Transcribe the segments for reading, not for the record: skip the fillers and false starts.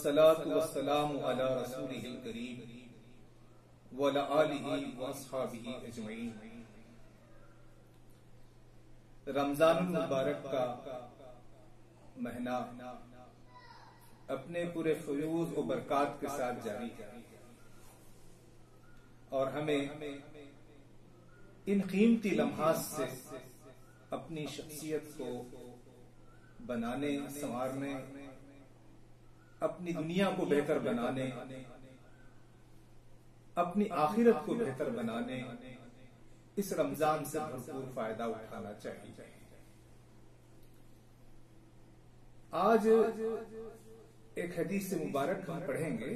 वस्सलातु वस्सलामु अला रसूलिहिल करीम व अला आलिहि व अस्हाबिहि अजमईन। रमजानुल मुबारक का महीना अपने पूरे फयूज और बरकत के साथ जारी है और हमें इन कीमती लम्हात से अपनी शख्सियत को बनाने, संवारने, अपनी दुनिया को बेहतर बनाने, अपनी आखिरत को बेहतर बनाने इस रमजान से भरपूर फायदा उठाना चाहिए। आज एक हदीस मुबारक हम पढ़ेंगे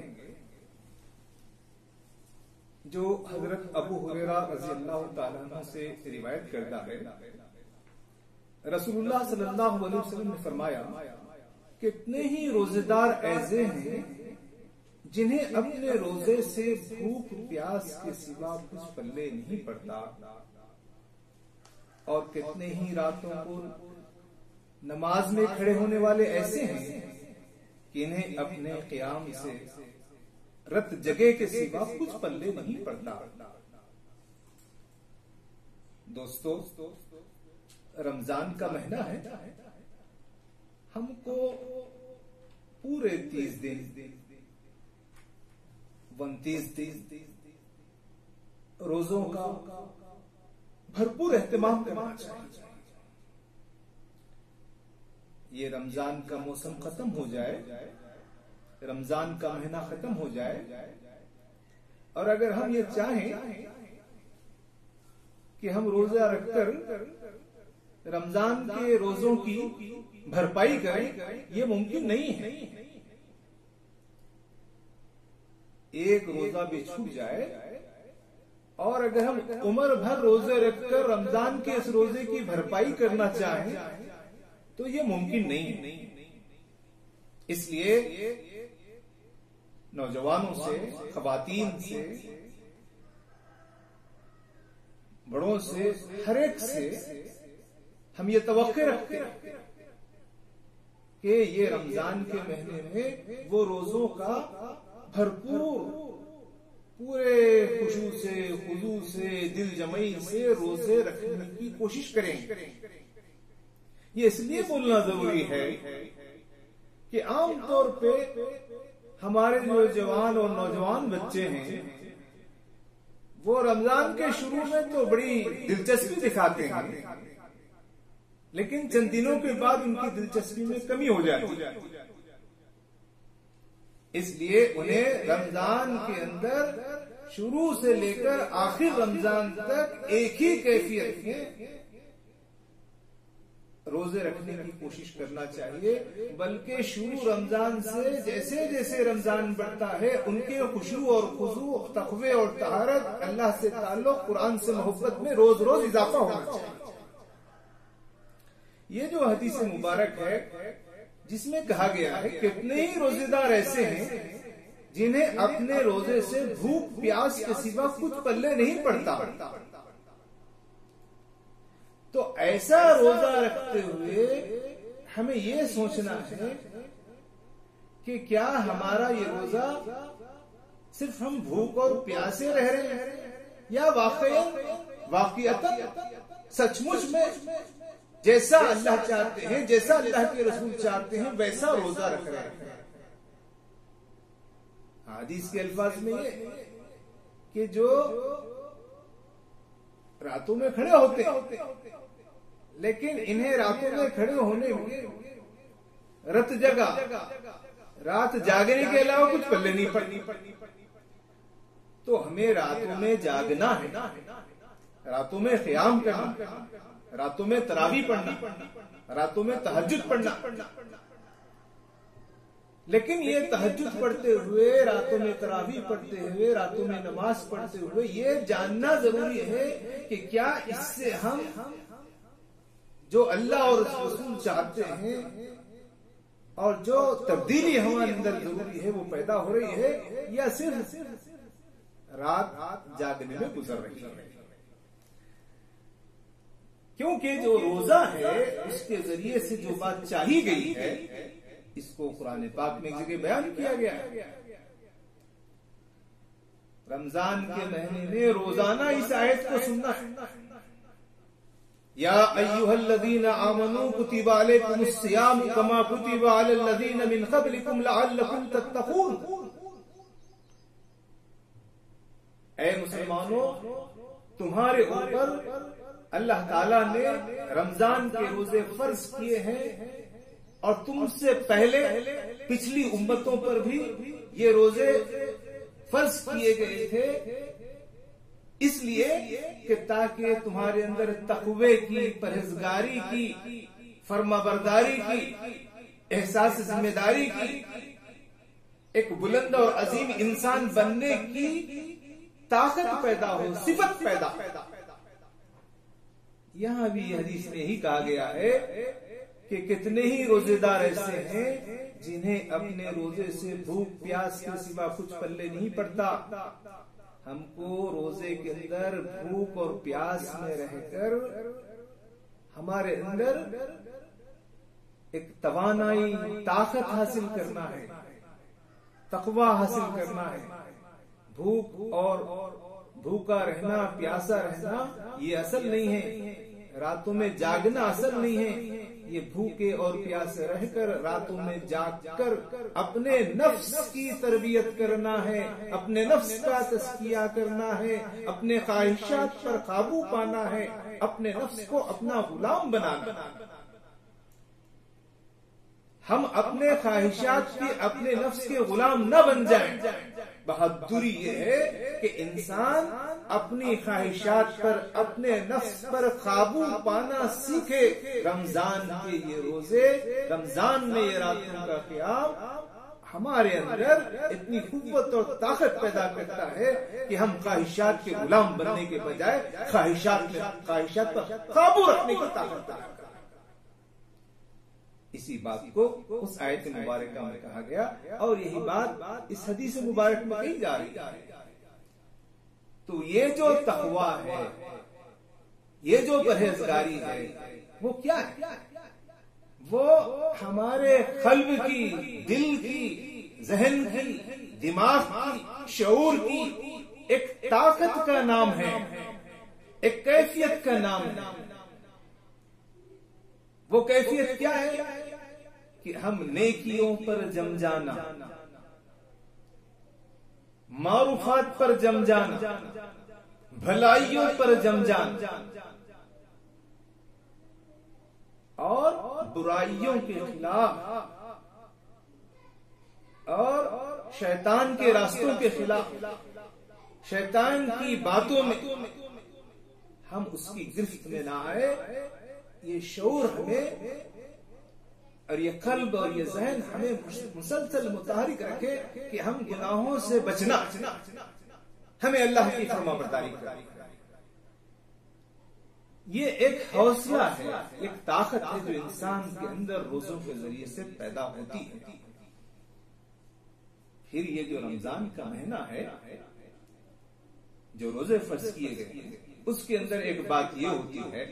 जो हजरत अबू हुरैरा रज़ियल्लाहु ताला अन्हु से रिवायत करता है। रसूलुल्लाह सल्लल्लाहु अलैहि वसल्लम ने फरमाया, कितने ही रोजेदार ऐसे हैं जिन्हें अपने रोजे से भूख प्यास के सिवा कुछ पल्ले नहीं पड़ता, और कितने ही रातों को नमाज में खड़े होने वाले ऐसे हैं कि इन्हें अपने क़याम से रत जगह के सिवा कुछ पल्ले नहीं पड़ता। दोस्तों, रमजान का महीना है, हमको पूरे 30 दिन 29 रोजों का भरपूर एहतमाम करना चाहिए। ये रमजान का मौसम खत्म हो जाए, रमजान का महीना खत्म हो जाए, और अगर हम ये चाहें कि हम रोजा रखकर रमजान के रोजों की भरपाई करें, ये मुमकिन नहीं है। एक रोजा भी छूट जाए और अगर हम उम्र भर रोजे रखकर रमजान के इस रोजे की भरपाई करना चाहें तो ये मुमकिन नहीं है। इसलिए नौजवानों से, खवातीन से, बड़ों से, हर एक से हम ये तवक्के रखते हैं कि ये रमजान के महीने में वो रोजों का भरपूर पूरे खुशू से, खुजू से, दिल जमई से रोजे रखने की कोशिश करें। ये इसलिए बोलना जरूरी है कि आमतौर पे हमारे जो जवान और नौजवान बच्चे हैं वो रमजान के शुरू में तो बड़ी दिलचस्पी दिखाते हैं, लेकिन चंद दिनों के बाद उनकी दिलचस्पी में कमी हो जाती है। इसलिए उन्हें रमजान के अंदर शुरू से लेकर आखिर रमजान तक एक ही कैफियत में रोजे रखने की कोशिश करना चाहिए, बल्कि शुरू रमजान से जैसे जैसे रमजान बढ़ता है उनके खुशू और खुजू, तक़वे और तहारत, अल्लाह से ताल्लुक, कुरान से मोहब्बत में रोज रोज इजाफा होना चाहिए। ये जो हदीस मुबारक है जिसमें कहा गया है कितने ही रोजेदार ऐसे हैं जिन्हें अपने रोजे से भूख प्यास के सिवा कुछ पल्ले नहीं पड़ता, तो ऐसा रोजा रखते हुए हमें ये सोचना है कि क्या हमारा ये रोजा सिर्फ हम भूख और प्यासे रह रहे हैं या वाकईयतन सचमुच में जैसा अल्लाह चाहते हैं, जैसा अल्लाह के रसूल चाहते हैं वैसा रोजा रख रहे हैं। हदीस के अल्फाज में ये कि जो रातों में खड़े होते हैं लेकिन इन्हें रातों में खड़े होने में रत जगा, रात जागने के अलावा कुछ पल्ले नहीं पड़नी, तो हमें रातों में जागना है, रातों में क़याम करना, रातों में तरावी पढ़ना, रातों में तहज्जुद पढ़ना। लेकिन ये तहज्जुद पढ़ते हुए, रातों में तरावी पढ़ते हुए, रातों में नमाज पढ़ते हुए ये जानना जरूरी है कि क्या इससे हम जो अल्लाह और रसूल चाहते हैं और जो तब्दीली हमारे अंदर जरूरी है वो पैदा हो रही है या सिर्फ रात जागने में गुजर रही है। क्योंकि जो रोजा है उसके जरिए से जो बात चाही गई है इसको कुरान पाक में एक जगह बयान किया गया है। रमजान के महीने में रोजाना इस आयत को सुनना है। या अय्युहल्लज़ीना आमनू कुतिबा अलैकुमुस सियाम कमा कुतिबा अलल्लज़ीना मिन क़ब्लिकुम लअल्लकुम तत्तक़ून। ऐ मुसलमानों, तुम्हारे ऊपर अल्लाह ताला ने रमजान के रोजे फर्ज किए हैं और तुमसे पहले पिछली उम्मतों पर भी ये रोजे फर्ज किए गए थे, इसलिए कि ताकि तुम्हारे अंदर तक़वे की, परहेजगारी की, फर्माबरदारी की, एहसास जिम्मेदारी की, एक बुलंद और अजीम इंसान बनने की ताकत पैदा हो, सिफत पैदा। यहां भी हदीस में ही कहा गया है कि कितने ही रोजेदार ऐसे हैं जिन्हें अपने रोजे से भूख प्यास के सिवा कुछ पल्ले नहीं पड़ता। हमको रोजे के अंदर भूख और प्यास में रहकर हमारे अंदर एक तवानाई, ताकत हासिल करना है, तकवा हासिल करना है। भूख और भूखा रहना, प्यासा रहना ये असल नहीं है। रातों में जागना असल नहीं है। ये भूखे और प्यासे रहकर रातों में जागकर अपने नफ्स की तरबियत करना है, अपने नफ्स का तस्किया करना है, अपने ख्वाहिशात पर काबू पाना है, अपने नफ्स को अपना गुलाम बनाना। हम अपने ख्वाहिशात के, अपने नफ्स के गुलाम न बन जाएं। बहादुरी ये है कि इंसान अपनी ख्वाहिशात पर, अपने नफ्स पर काबू पाना सीखे। रमजान के ये रोजे, रमजान में ये रातों का क़याम हमारे अंदर इतनी कुव्वत और ताकत पैदा करता है कि हम ख्वाहिशात के गुलाम बनने के बजाय ख्वाहिशात पर काबू रखने की ताकत पैदा करता है। इसी बात को उस आयत मुबारक में कहा गया और यही बात इस हदीस मुबारक में कही जा रही है। तो ये जो तक़वा है, ये जो परहेजगारी है, वो क्या है? वो हमारे क़ल्ब की, दिल की, ज़हन की, दिमाग की, शऊर की एक ताकत का नाम है, एक कैफियत का नाम है। वो कैफियत क्या है कि हम नेकियों पर जम जाना, मारूफात पर जम जाना, भलाइयों पर जम जाना और बुराइयों के खिलाफ और शैतान के रास्तों के खिलाफ, शैतान की बातों में हम उसकी गिरफ्त में ना आए। ये शऊर हमें और ये कल्ब और ये ज़हन हमें मुसलसल मुतहरिक रखे कि हम गुनाहों से बचना, हमें अल्लाह की फरमाबरदारी करनी। ये एक हौसला है, एक ताकत है जो इंसान के अंदर रोजों के जरिए से पैदा होती है। फिर ये जो रमजान का महीना है, जो रोजे फर्ज किए गए, उसके अंदर एक बात ये होती है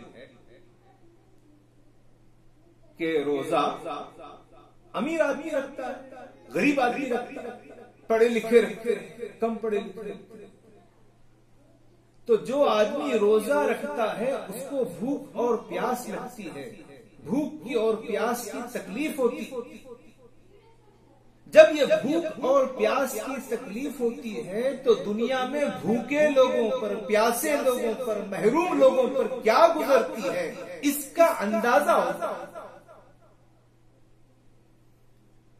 कि रोजा अमीर आदमी रखता है, गरीब आदमी रखता है, पढ़े लिखे रखते हैं, कम पढ़े लिखे रखते हैं। तो जो आदमी रोजा रखता है उसको भूख और प्यास लगती है, भूख की और प्यास की तकलीफ होती। जब ये भूख और प्यास की तकलीफ होती है तो दुनिया में भूखे लोगों पर, प्यासे लोगों पर, महरूम लोगों पर क्या गुजरती है, इसका अंदाजा होता है।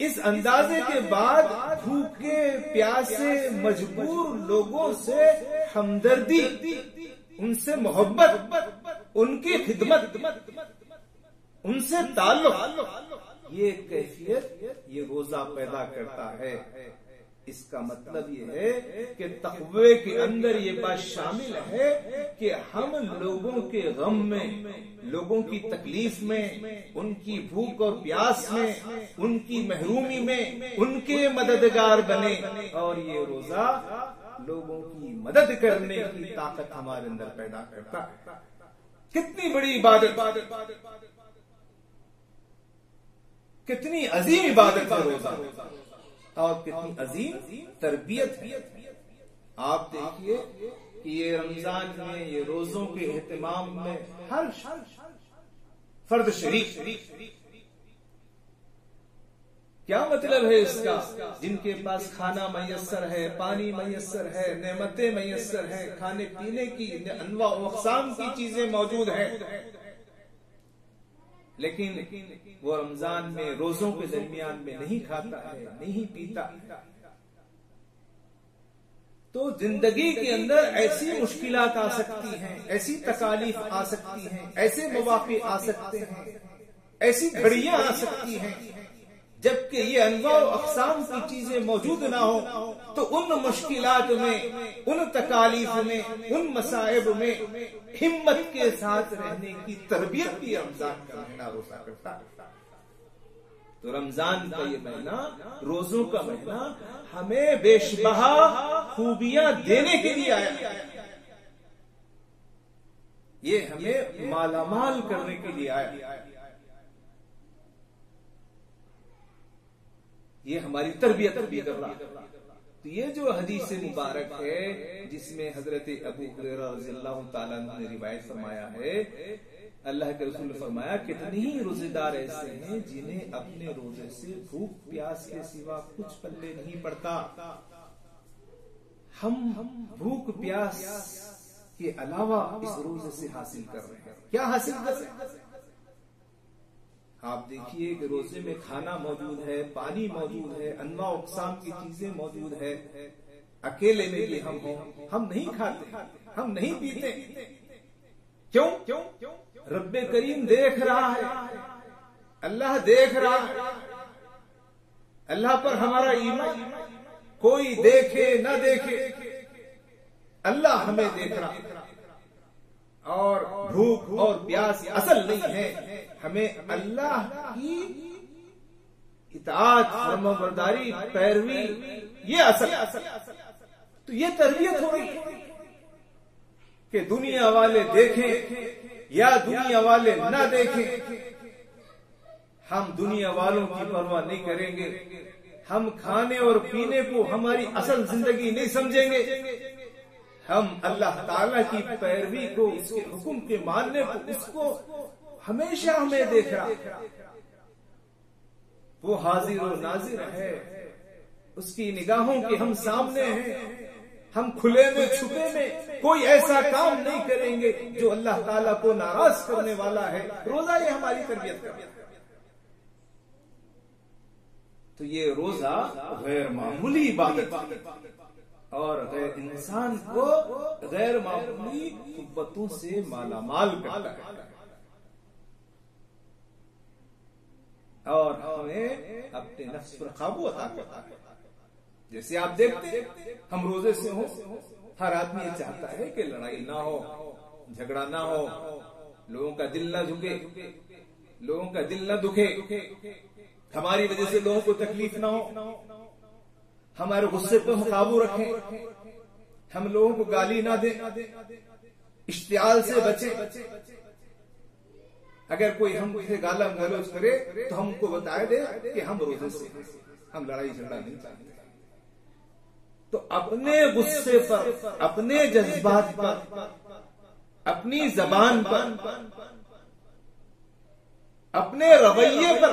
इस अंदाजे के बाद भूखे प्यासे मजबूर लोगों से हमदर्दी, उनसे मोहब्बत, उनकी खिदमत, उनसे ताल्लुक, ये कैफियत ये रोजा पैदा करता है। इसका मतलब ये है कि तक़वे के अंदर ये बात शामिल है कि हम लोगों के गम में, लोगों की तकलीफ में, उनकी भूख और प्यास में, उनकी महरूमी में उनके मददगार बने। और ये रोजा लोगों की मदद करने की ताकत हमारे अंदर पैदा करता है। कितनी बड़ी इबादत, कितनी अजीम इबादत है रोजा और कितनी अजीम तरबियत है। आप देखिए कि ये रमजान में ये रोजों के एहतमाम में हर फर्द शरीक। क्या मतलब है इसका? जिनके पास खाना मयस्सर है, पानी मयस्सर है, नेमतें मयस्सर है, खाने पीने की अनवा अक़साम की चीजें मौजूद है, लेकिन वो रमजान में रोजों के दरमियान में नहीं खाता है, नहीं पीता, तो जिंदगी के अंदर ऐसी मुश्किलात आ सकती हैं, ऐसी तकालीफ आ सकती हैं, ऐसे मौके आ सकते हैं, ऐसी घड़ियां आ सकती हैं जबकि ये अनवा अक़साम की चीजें मौजूद ना हो, तो उन मुश्किलात में, उन तकालीफ में, उन मसाइब में हिम्मत के साथ रहने की तरबियत भी रमजान का महीना रोजा करता है। तो रमजान का ये महीना, रोजों का महीना हमें बेशबहा खूबियां देने के लिए आया, ये हमें मालामाल करने के लिए आया, ये हमारी तरबियत भी कर रहा। तो ये जो हदीस मुबारक है जिसमें हजरत अबू हुरैरा रज़ियल्लाहु ताला अन्हु ने रिवायत फरमाया है, अल्लाह के रसूल ने फरमाया कितने ही रोजेदार ऐसे हैं जिन्हें अपने रोजे से भूख प्यास के सिवा कुछ पल्ले नहीं पड़ता। हम भूख प्यास के अलावा इस रोजे से हासिल कर रहे हैं। क्या हासिल कर रहे हैं? आप देखिए कि रोजे में खाना मौजूद है, पानी मौजूद है, अनवा अक़साम की चीजें मौजूद है। अकेले में भी हम हो, हम नहीं खाते, हम नहीं पीते। क्यों? रब्बे करीम देख रहा है, अल्लाह देख रहा है, अल्लाह पर हमारा ईमान, कोई देखे ना देखे अल्लाह हमें देख रहा है। और भूख और प्यास असल नहीं है, हमें अल्लाह की इताअत, फरमाबरदारी, पैरवी, ये असल। तो ये तरबियत हो रही है कि दुनिया वाले देखें या दुनिया वाले ना देखें, हम दुनिया वालों की परवाह नहीं करेंगे। हम खाने और पीने को हमारी असल जिंदगी नहीं समझेंगे। हम अल्लाह ताला की पैरवी को, उसके हुक्म के मानने को, उसको हमेशा हमें देख रहा। वो हाजिर और नाजिर है, उसकी निगाहों के हम सामने हैं। हम खुले में छुपे में कोई ऐसा काम नहीं करेंगे जो अल्लाह ताला को नाराज करने वाला है। रोजा ये हमारी तरबियत का। तो ये रोजा गैर मामूली इबादत और इंसान को गैर मामूली कुव्वतों से मालामाल करता है और हमें अपने नफ्स पर काबू अता करता है। जैसे आप देखते, हम रोजे से हो, हर आदमी ये चाहता है कि लड़ाई ना हो, झगड़ा ना हो, लोगों का दिल ना झुके, लोगों का दिल ना दुखे, हमारी वजह से लोगों को तकलीफ ना हो, हमारे गुस्से पर हम काबू रखें, हम लोगों को गाली ना दें, इश्तियाल से बचें। अगर कोई हमसे गाला गलौज करे तो हमको बताए दे कि हम रोजे से, हम लड़ाई झगड़ा नहीं चाहते। तो अपने गुस्से पर, अपने जज्बात पर, अपनी जबान पर, अपने रवैये पर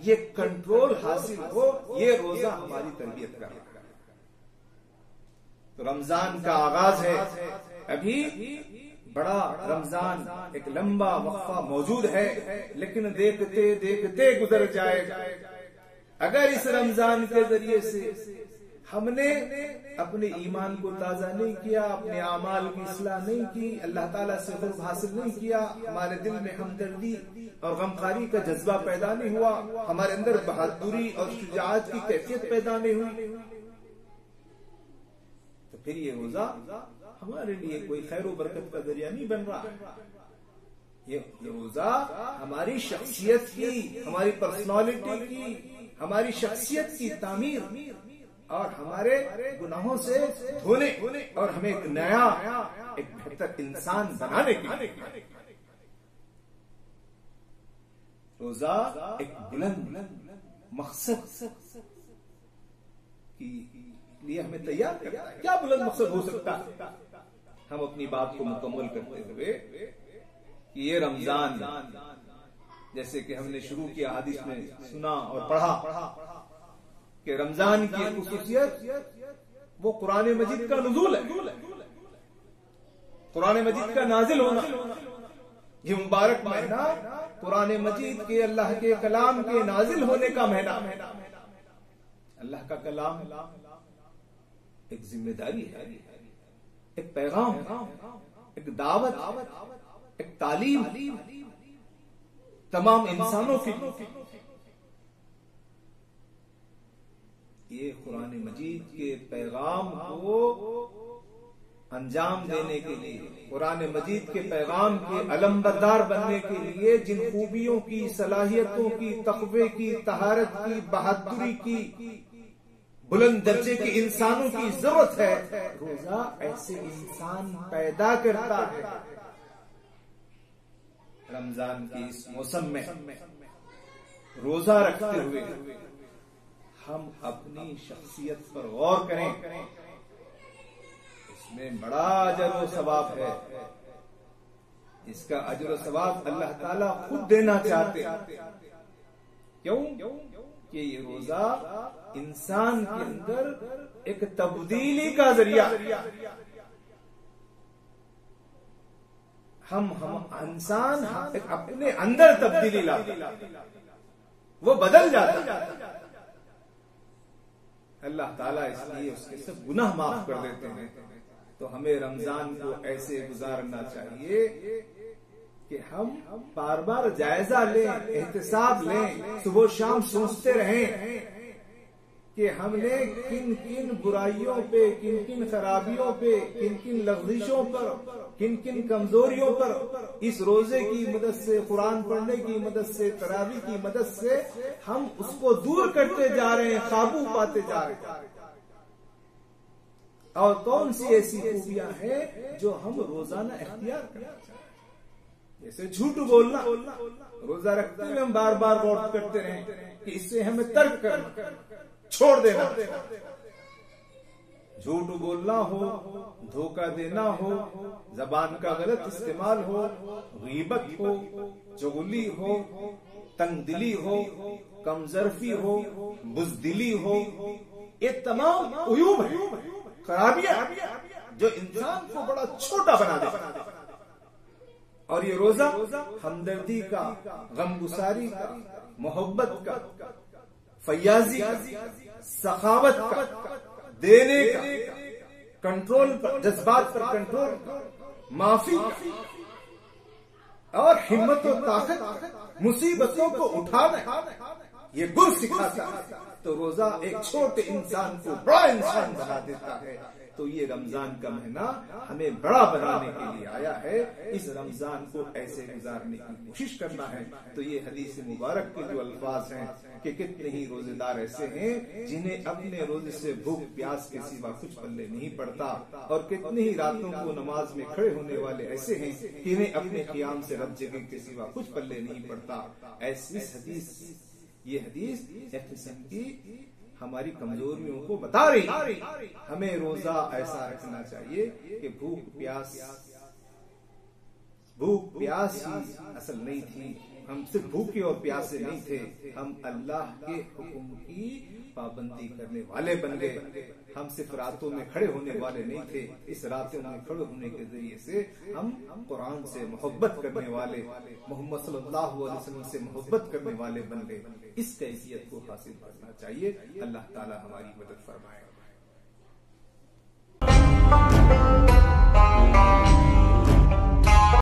ये कंट्रोल हासिल हो, ये रोजा हमारी तरबियत का। तो रमजान का आगाज है, अभी बड़ा रमजान एक लंबा वक्फा मौजूद है, लेकिन देखते देखते गुजर जाएगा। अगर इस रमजान के जरिए से हमने अपने ईमान को ताजा नहीं किया, अपने आमाल की इस्लाह नहीं की, अल्लाह ताला से खुर्ब हासिल नहीं किया, हमारे दिल में हमदर्दी और गमखारी का जज्बा पैदा नहीं हुआ, हमारे अंदर बहादुरी और शुजाअत की कैफियत पैदा नहीं हुई, तो फिर ये रोजा हमारे लिए कोई खैर बरकत का जरिया नहीं बन रहा। ये रोजा हमारी शख्सियत की, हमारी पर्सनालिटी की, हमारी शख्सियत की तामीर और हमारे गुनाहों से धोने और हमें एक नया, एक बेहतर इंसान बनाने के लिए। रोजा एक बुलंद मकसद की लिए हमें तैयार करता है। क्या बुलंद मकसद हो सकता है? हम अपनी बात को मुकम्मल करते हुए कि ये रमजान, जैसे कि हमने शुरू किया, हदीस में सुना और पढ़ा कि रमजान की खुसूसियत वो कुरान मजीद का नुज़ूल है, कुरान मजीद का नाजिल होना। ये मुबारक महीना कुरान मजीद के, अल्लाह के कलाम के नाजिल होने का महीना। अल्लाह का कलाम एक जिम्मेदारी है, एक पैगाम, एक दावत, एक तालीम तमाम इंसानों की। ये कुरान मजीद के पैगाम को अंजाम देने के लिए, कुरान मजीद के पैगाम के अलमबरदार बनने के लिए जिन खूबियों की, सलाहियतों की, तक़वे की, तहारत की, बहादुरी की, बुलंद दर्जे के इंसानों की जरूरत है, रोजा ऐसे इंसान पैदा करता है। रमजान के इस मौसम में रोजा रखते हुए हम अपनी शख्सियत पर गौर करें। इसमें बड़ा अजर व सवाब है। इसका अजर व सवाब अल्लाह ताला खुद देना चाहते हैं। क्यों? कि ये रोजा इंसान के अंदर एक तब्दीली का जरिया, हम इंसान अपने अंदर तब्दीली लाते, वो बदल जाता। अल्लाह ताला इसलिए उसके सब गुनाह माफ कर देते हैं। तो हमें रमजान को ऐसे गुजारना चाहिए कि हम बार बार जायजा लें, एहतिसाब लें, सुबह शाम सोचते रहें कि हमने किन किन बुराइयों पे, किन किन खराबियों पे, किन किन लफ्जिशों पर, किन किन कमजोरियों पर इस रोजे की मदद से, कुरान पढ़ने की मदद से, तरावी की मदद से हम उसको दूर करते जा रहे हैं, काबू पाते जा रहे हैं। और कौन सी ऐसी खूबियां हैं जो हम रोजाना इख्तियार करना चाहिए? जैसे झूठ बोलना, रोजा रखते हुए हम बार बार गौर करते रहें कि इससे हमें तर्क करना, छोड़ देना। झूठ बोलना हो, धोखा देना हो, जबान का गलत इस्तेमाल हो, गीबत हो, चुगली हो, तंगदिली हो, कमजरफी हो, बुज़दिली हो, ये तमाम उयूब है, खराबियां जो इंसान को बड़ा छोटा बना देता। और ये रोजा हमदर्दी का, गमगुसारी का, मोहब्बत का, फयाजी का, सखावत का, देने का, कंट्रोल पर, जज्बात पर कंट्रोल, माफी और हिम्मत और ताकत, मुसीबतों को उठाना, ये गुण सिखाता है। तो रोजा एक छोटे इंसान को बड़ा इंसान बना देता है। तो ये रमजान का महीना हमें बड़ा बनाने के लिए आया है। इस रमजान को ऐसे गुजारने की कोशिश करना है। तो ये हदीस मुबारक के जो अल्फाज हैं कि कितने ही रोजेदार ऐसे हैं जिन्हें अपने रोजे से भूख प्यास के सिवा कुछ पल्ले नहीं पड़ता, और कितने ही रातों को नमाज में खड़े होने वाले ऐसे हैं कि इन्हें अपने क़ियाम से रब जगह के सिवा कुछ पल्ले नहीं पड़ता। ऐसी हदीस, ये हदीस एक किस्म की हमारी कमजोरियों को बता रही। हमें रोजा ऐसा रखना चाहिए कि भूख प्यास ही असल नहीं थी। हम सिर्फ भूखे और प्यासे नहीं थे, हम अल्लाह के हुक्म की पाबंदी करने वाले बन गए। हम सिर्फ रातों में खड़े होने वाले नहीं थे, इस रातों में खड़े होने के जरिए से हम कुरान से मोहब्बत करने वाले, मोहम्मद सल्लल्लाहु अलैहि वसल्लम से मोहब्बत करने वाले बन गए। इस कैफियत को हासिल करना चाहिए। अल्लाह ताला हमारी मदद फरमाए।